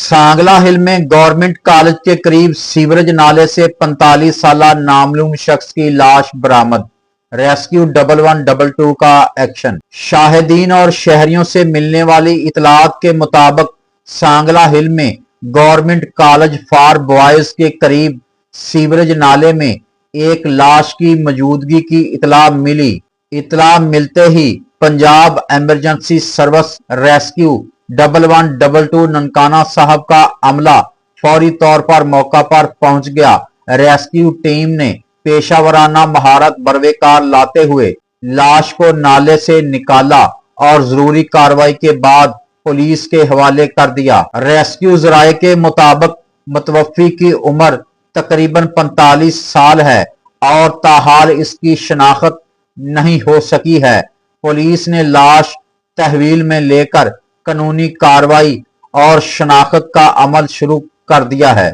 सांगला हिल में government college के करीब सीवरेज नाले से 45 साला नामालूम शख्स की लाश बरामद। रेस्क्यू 1122 का एक्शन। शाहिदीन और शहरियों से मिलने वाली इतलात के मुताबिक सांगला हिल में गवर्नमेंट कॉलेज फॉर बॉयज के करीब सीवरेज नाले में एक लाश की मौजूदगी की इतला मिली। इतला मिलते ही Punjab emergency service rescue 1122 Nankana Sahib का अमला फौरी तौर पर मौका पर पहुंच गया। रेस्क्यू टीम ने पेशावराना महारत बरवेकार लाते हुए लाश को नाले से निकाला और जरूरी कार्रवाई के बाद पुलिस के हवाले कर दिया। रेस्क्यू जराये के मुताबिक मुतवफ़्फ़ी की उम्र तकरीबन 45 साल है और ताहाल इसकी शनाख्त नहीं हो सकी है। पुलिस ने लाश तहवील में लेकर कानूनी कार्रवाई और शनाख्त का अमल शुरू कर दिया है।